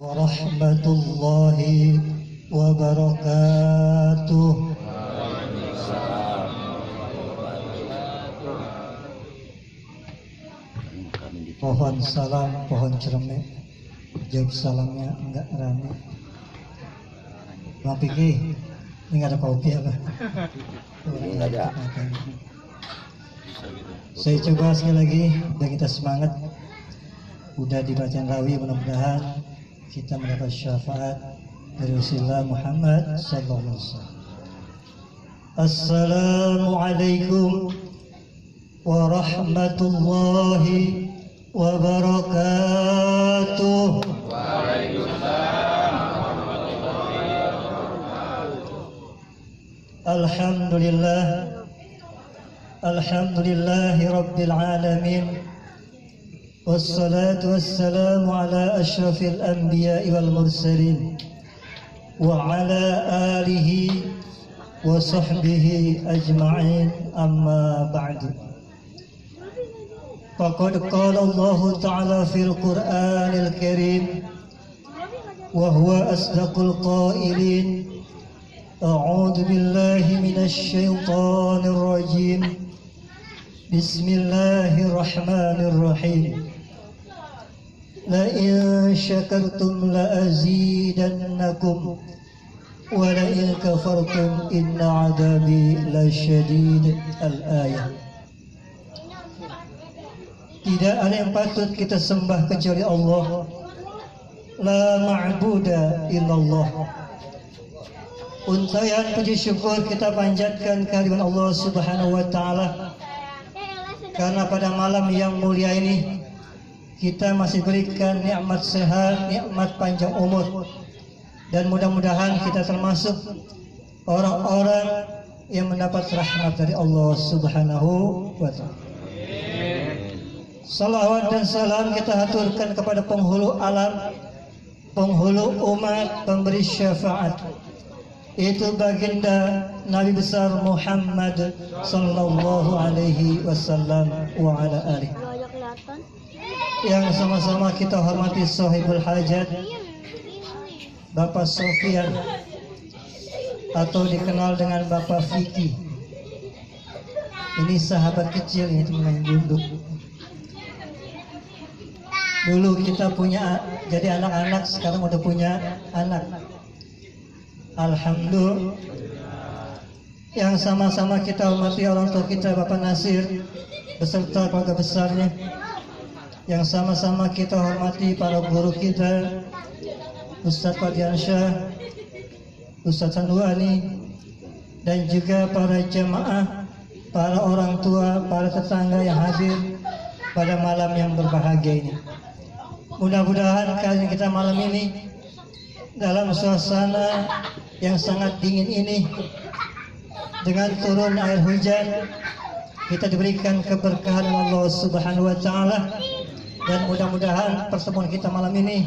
Warahmatullahi wabarakatuh. Pohon salam, pohon cermek. Jawab salamnya enggak rame. Bang Piki, ini nggak ada kopi apa? Enggak ada. Saya coba sekali lagi, biar kita semangat. Udah dibacain rawi, mudah-mudahan kita mendapat syafaat dari Rasulullah Muhammad sallallahu alaihi wasallam. Assalamualaikum warahmatullahi wabarakatuh. Waalaikumsalam warahmatullahi wabarakatuh. Alhamdulillahi rabbil alamin. Wassalatu wassalamu ala ashrafil anbiya'i wal mursalin wa ala alihi wa sahbihi ajma'in, amma ba'du. Faqad qala Allah ta'ala fil Qur'anil Karim wa huwa asdaqul qailin. A'udzu billahi minasy syaithanir rajim. Bismillahirrahmanirrahim. La in syakartum la azidannakum wa la in kafartum inna adabi lasyadid. Al-ayah. Tidak ada yang patut kita sembah kecuali Allah. La ma'buda illallah. Untayan puji syukur kita panjatkan kehadiran Allah Subhanahu wa taala, karena pada malam yang mulia ini kita masih berikan nikmat sehat, nikmat panjang umur, dan mudah-mudahan kita termasuk orang-orang yang mendapat rahmat dari Allah Subhanahu wa taala. Salawat dan salam kita haturkan kepada penghulu alam, penghulu umat, pemberi syafaat, itu baginda Nabi besar Muhammad sallallahu alaihi wasallam wa ala alihi, yang sama-sama kita hormati sahibul hajat Bapak Sofyan, atau dikenal dengan Bapak Fiki. Ini sahabat kecil ini, teman duduk. Dulu kita punya jadi anak-anak, sekarang udah punya anak. Alhamdulillah. Yang sama-sama kita hormati orang tua kita Bapak Nasir beserta keluarga besarnya. Yang sama-sama kita hormati para guru kita, Ustadz Fadiansyah, Ustadz Sanduani, dan juga para jemaah, para orang tua, para tetangga yang hadir pada malam yang berbahagia ini. Mudah-mudahan kali kita malam ini dalam suasana yang sangat dingin ini, dengan turun air hujan, kita diberikan keberkahan Allah Subhanahu wa taala, dan mudah-mudahan pertemuan kita malam ini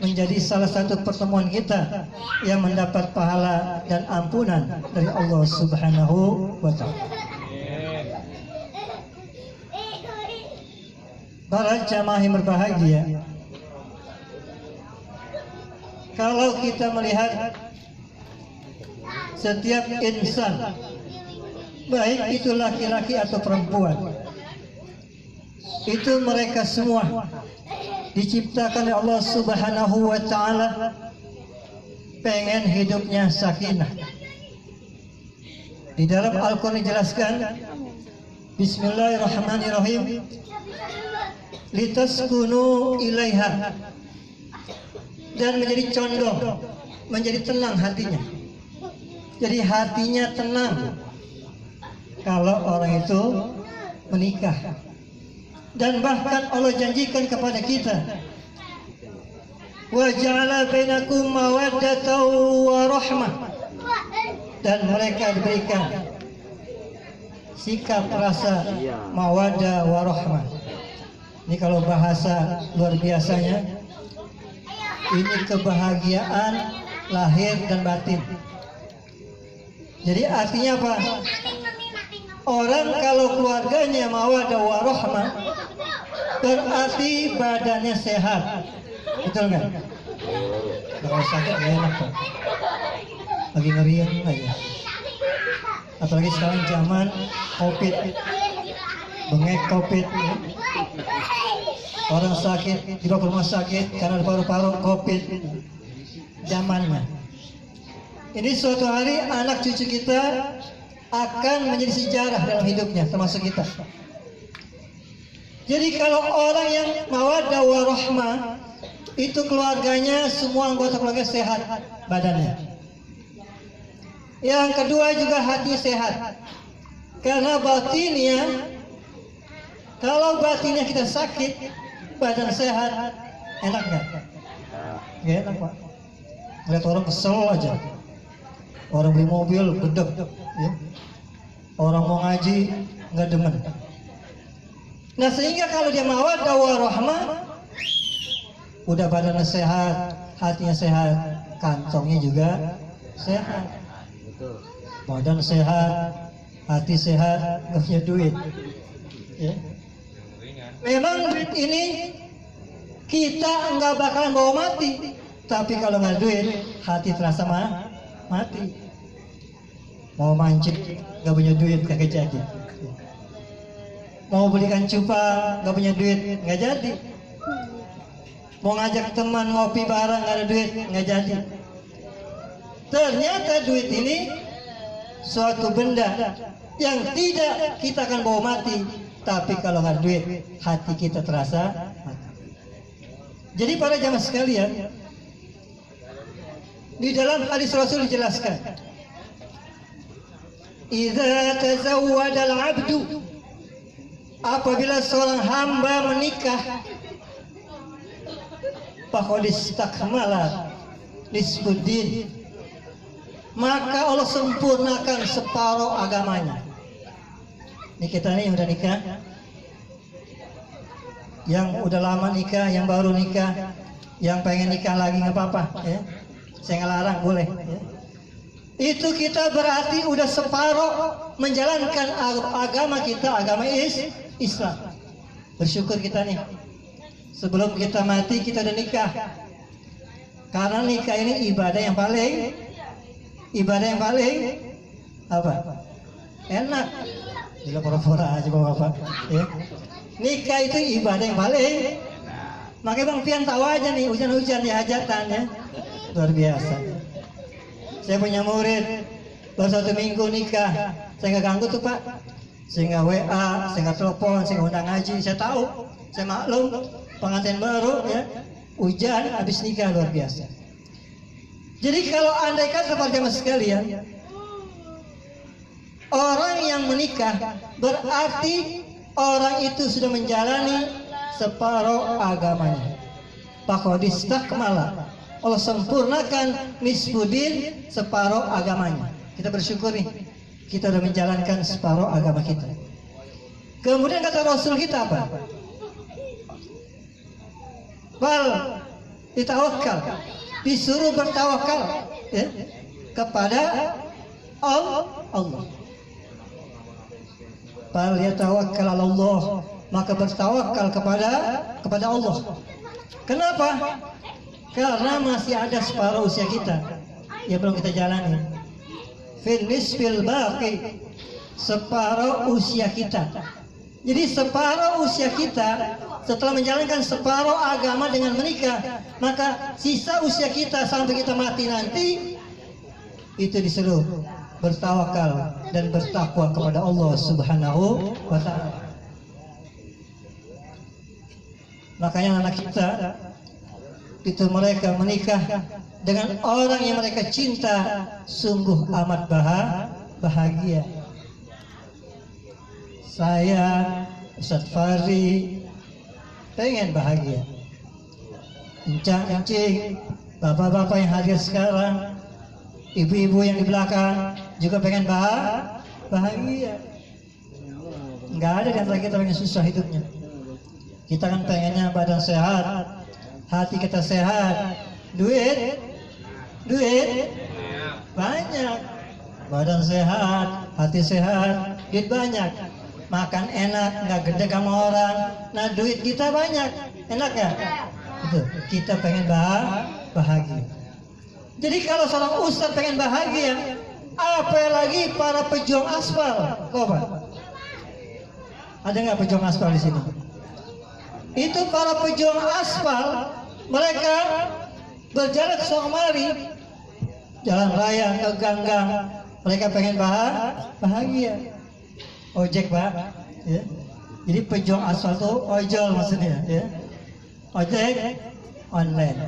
menjadi salah satu pertemuan kita yang mendapat pahala dan ampunan dari Allah Subhanahu wa taala. Para jamaah yang berbahagia, kalau kita melihat setiap insan, baik itu laki-laki atau perempuan, itu mereka semua diciptakan oleh Allah Subhanahu wa taala pengen hidupnya sakinah. Di dalam Al-Qur'an dijelaskan, Bismillahirrahmanirrahim, litaskunu ilaiha, dan menjadi condong, menjadi tenang hatinya. Jadi hatinya tenang kalau orang itu menikah. Dan bahkan Allah janjikan kepada kita, wa ja'ala bainakum mawaddatan wa rahmah, dan mereka diberikan sikap rasa mawaddah wa rahmah. Ini kalau bahasa luar biasanya, ini kebahagiaan lahir dan batin. Jadi artinya apa? Orang kalau keluarganya mawaddah warahmah berarti badannya sehat, betul nggak? Kalau sakit gak enak Pak. Lagi ngeriang aja. Apalagi sekarang zaman COVID, bengek COVID. Ya. Orang sakit dibawa ke rumah sakit karena paru-paru COVID. Zamannya. Ini suatu hari anak cucu kita akan menjadi sejarah dalam hidupnya, termasuk kita. Jadi kalau orang yang mawaddah warahmah, itu keluarganya, semua anggota keluarga sehat badannya. Yang kedua juga hati sehat. Karena batinnya, kalau batinnya kita sakit, badan sehat, enak gak? Gak enak Pak. Lihat orang kesel aja. Orang beli mobil, gedeg. Ya. Orang mau ngaji, nggak demen. Nah sehingga kalau dia mawaddah warahmah, udah badannya sehat, hatinya sehat, kantongnya juga sehat. Badan sehat, hati sehat, nggak punya duit. Ya. Memang duit ini kita nggak bakalan bawa mati, tapi kalau nggak duit, hati terasa mati. Mau mancing nggak punya duit kagak jadi. Mau belikan cupa nggak punya duit nggak jadi. Mau ngajak teman ngopi bareng nggak ada duit nggak jadi. Ternyata duit ini suatu benda yang tidak kita akan bawa mati, tapi kalau nggak duit hati kita terasa mati. Jadi para jamaah sekalian, di dalam hadis Rasul dijelaskan, idza tazawwada al-'abdu, apabila seorang hamba menikah, faqad istakmala nisfuddin, maka Allah sempurnakan separuh agamanya. Ini kita nih yang udah nikah, yang udah lama nikah, yang baru nikah, yang pengen nikah lagi nggak apa-apa, ya. Saya ngelarang boleh. Ya. Itu kita berarti udah separuh menjalankan agama kita, agama Islam. Bersyukur kita nih. Sebelum kita mati kita udah nikah. Karena nikah ini ibadah yang paling apa? Enak. Gila pura-pura aja bapak. Ya. Nikah itu ibadah yang paling. Makanya Bang Pian tahu aja nih hujan-hujan di hajatan ya. Luar biasa. Saya punya murid baru 1 minggu nikah, saya nggak ganggu tuh Pak, saya nggak WA, saya nggak telepon, saya nggak undang ngaji, saya tahu, saya maklum pengantin baru ya, hujan habis nikah luar biasa. Jadi kalau andai kata para jemaah sekalian, orang yang menikah berarti orang itu sudah menjalani separuh agamanya. Faqad istakmala, Allah sempurnakan nisfuddin, separuh agamanya. Kita bersyukur nih, kita sudah menjalankan separuh agama kita. Kemudian kata Rasul kita apa? Bal ditawakal, disuruh bertawakal ya, kepada Allah. Bal yatawakkal Allah, maka bertawakal kepada Allah. Kenapa? Karena masih ada separuh usia kita yang belum kita jalani. Fil nisfil baqi, separuh usia kita. Jadi separuh usia kita setelah menjalankan separuh agama dengan menikah, maka sisa usia kita sampai kita mati nanti itu disuruh bertawakal dan bertakwa kepada Allah Subhanahu wa ta'ala. Makanya anak kita itu mereka menikah dengan orang yang mereka cinta, sungguh amat bahagia. Saya, Ustadz Fahri, pengen bahagia. Encang-encing, bapak-bapak yang hadir sekarang, ibu-ibu yang di belakang juga pengen bahagia. Nggak ada di antara kita yang susah hidupnya. Kita kan pengennya badan sehat, hati kita sehat, duit banyak, badan sehat, hati sehat, duit banyak, makan enak, nggak gede sama orang, nah duit kita banyak, enak ya? Itu kita pengen bahagia. Jadi kalau seorang ustaz pengen bahagia, apalagi para pejuang aspal, coba. Ada nggak pejuang aspal di sini? Itu para pejuang aspal, mereka berjalan ke sana kemari, jalan raya ke ganggang, mereka pengen bahagia. Ojek pak, ya. Jadi pejuang aspal itu ojol maksudnya, ya. Ojek online.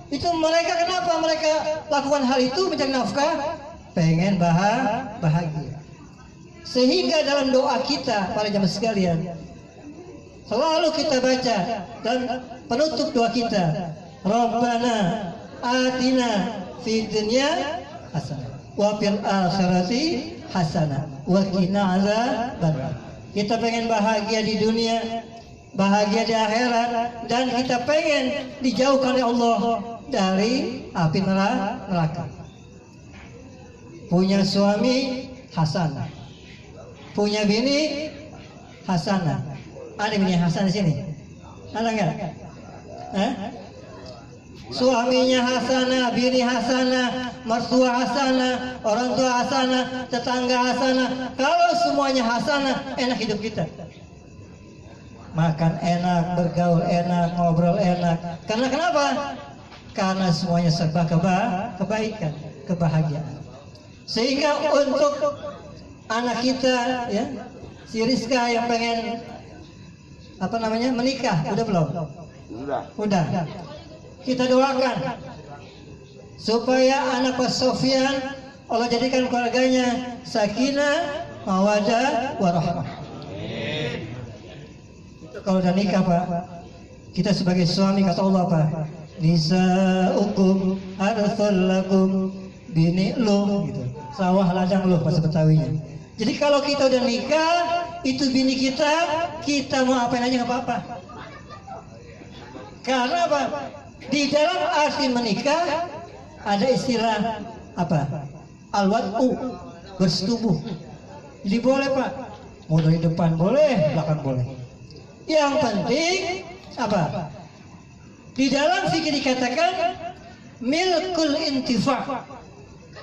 Itu mereka kenapa mereka lakukan hal itu mencari nafkah? Pengen bahagia. Sehingga dalam doa kita para jamaah sekalian, selalu kita baca dan penutup doa kita, Rabbana atina fid dunya hasanah wa fil akhirati hasanah wa qina adzabannar. Kita pengen bahagia di dunia, bahagia di akhirat, dan kita pengen dijauhkan oleh Allah dari api neraka. Punya suami hasanah, punya bini hasanah. Ada bini hasanah di sini? Ada nggak? Suaminya hasanah, bini hasanah, mertua hasanah, orang tua hasanah, tetangga hasanah. Kalau semuanya hasanah, enak hidup kita. Makan enak, bergaul enak, ngobrol enak. Karena kenapa? Karena semuanya serba kebaikan, kebahagiaan. Sehingga untuk anak kita, ya, si Rizka yang pengen menikah, udah belum? Udah. Kita doakan supaya anak Pak Sofyan Allah jadikan keluarganya sakinah, mawaddah, warahmah. Kalau udah nikah Pak, kita sebagai suami kata Allah Pak, nisa'ukum harthul lakum, bini lu gitu. Sawah ladang lu bahasa Betawinya. Jadi kalau kita udah nikah, itu bini kita mau apain aja nggak apa-apa. Karena apa? Di dalam arti menikah ada istilah apa? Al-wad'u, bersetubuh. Jadi boleh Pak, mau dari depan boleh, belakang boleh. Yang penting apa? Di dalam fikih dikatakan milkul intifa'.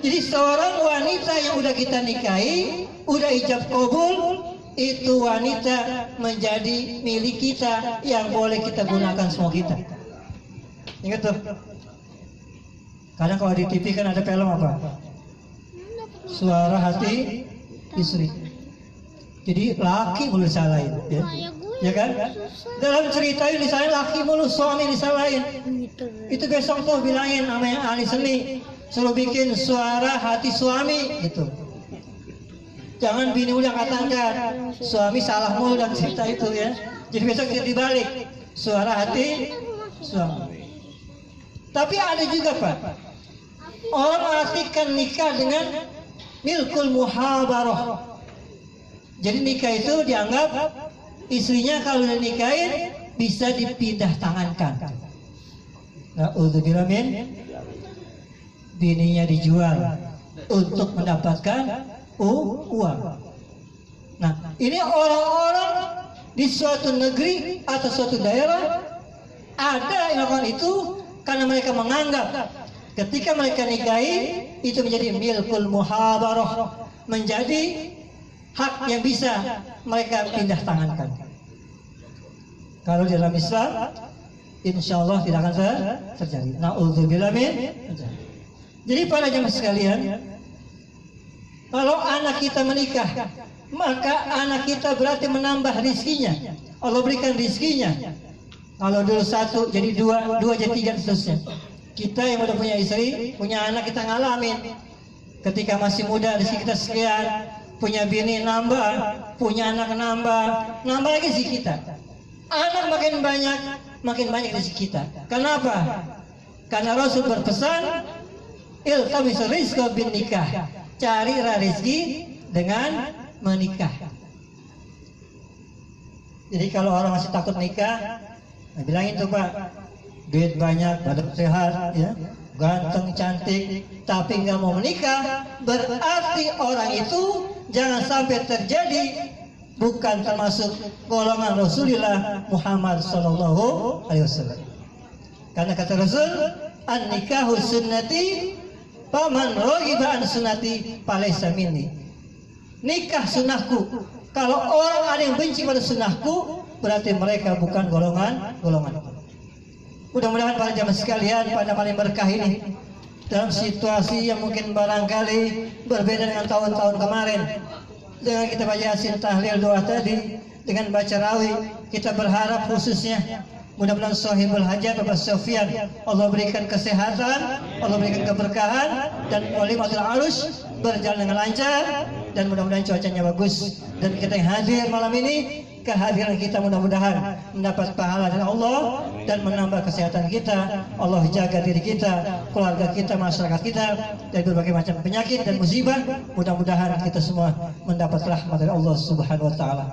Jadi seorang wanita yang udah kita nikahi, udah ijab kabul, itu wanita menjadi milik kita yang boleh kita gunakan semua kita. Ingat tuh. Kadang kalau di TV kan ada film apa? Suara hati istri. Jadi laki mulu disalahin, ya. Ya kan? Dalam cerita ini disalahin laki mulu, suami disalahin. Itu besok tuh bilangin sama yang ahli seni, suruh bikin suara hati suami gitu. Jangan bini udah katakan suami salah mulu dalam cerita itu ya. Jadi besok kita dibalik suara hati suami. Tapi ada juga Pak, orang artikan nikah dengan milkul muhabarah. Jadi nikah itu dianggap istrinya kalau udah nikahin bisa dipindah tangankan. Na'udzubillah min, bininya dijual untuk mendapatkan uang. Nah, ini orang-orang di suatu negeri atau suatu daerah ada yang melakukan itu karena mereka menganggap ketika mereka nikahi itu menjadi milkul muhabarah, menjadi hak yang bisa mereka pindah tangankan. Kalau di dalam Islam, insya Allah tidak akan terjadi. Na'udzubillah min. Jadi para jemaah sekalian, kalau anak kita menikah, maka anak kita berarti menambah rizkinya. Allah berikan rizkinya. Kalau dulu satu jadi dua, dua jadi tiga, seterusnya. Kita yang udah punya istri, punya anak, kita ngalamin. Ketika masih muda rezeki kita sekian, punya bini nambah, punya anak nambah lagi rezeki kita. Anak makin banyak rezeki kita. Kenapa? Karena Rasul berpesan, iltamis rizqa bin nikah. Carilah rezeki dengan menikah. Jadi kalau orang masih takut nikah, bilangin tuh Pak, duit banyak, badan sehat, ya, ganteng, cantik, tapi nggak mau menikah, berarti orang itu jangan sampai terjadi bukan termasuk golongan Rasulullah Muhammad Sallallahu Alaihi Wasallam. Karena kata Rasul, an nikahu sunnati Paman raghiba an sunnati falaysa minni. Nikah sunnahku. Kalau orang ada yang benci pada sunnahku, berarti mereka bukan golongan. Mudah-mudahan para jamaah sekalian pada malam berkah ini, dalam situasi yang mungkin barangkali berbeda dengan tahun-tahun kemarin, dengan kita baca yasin, tahlil, doa tadi, dengan baca rawi, kita berharap khususnya mudah-mudahan sahibul hajat Bapak Sofyan, Allah berikan kesehatan, Allah berikan keberkahan, dan walimatul arus berjalan dengan lancar, dan mudah-mudahan cuacanya bagus. Dan kita yang hadir malam ini, kehadiran kita mudah-mudahan mendapat pahala dari Allah dan menambah kesehatan kita. Allah jaga diri kita, keluarga kita, masyarakat kita dari berbagai macam penyakit dan musibah. Mudah-mudahan kita semua mendapat rahmat dari Allah Subhanahu wa taala.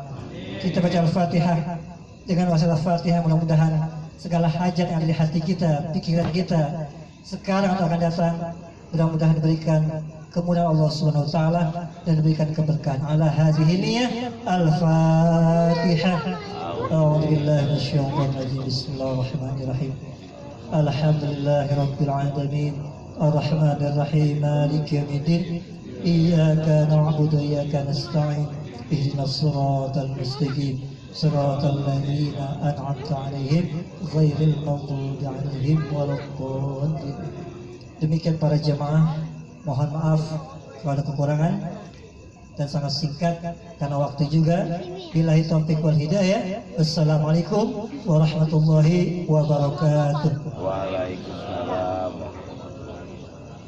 Kita baca Al-Fatihah. Dengan wasilah Fatihah mudah-mudahan segala hajat yang ada di hati kita, pikiran kita sekarang atau akan datang, mudah-mudahan diberikan kemudahan Allah Subhanahu wa taala dan diberikan keberkahan. Ala hadhihi niyyah Al-Fatihah. A'udzu billahi minasyaitonir rajim. Bismillahirrahmanirrahim. Alhamdulillahirabbil alamin. Arrahmanir rahim. Maliki yaumiddin. Iyyaka na'budu wa iyyaka nasta'in. Ihdinas siratal mustaqim. Siratal ladzina an'amta 'alaihim ghairil maghdubi 'alaihim waladdallin. Demikian para jemaah, mohon maaf kalau ada kekurangan dan sangat singkat karena waktu juga. Billahi taufiq wal hidayah. Assalamualaikum warahmatullahi wabarakatuh. Waalaikumsalam.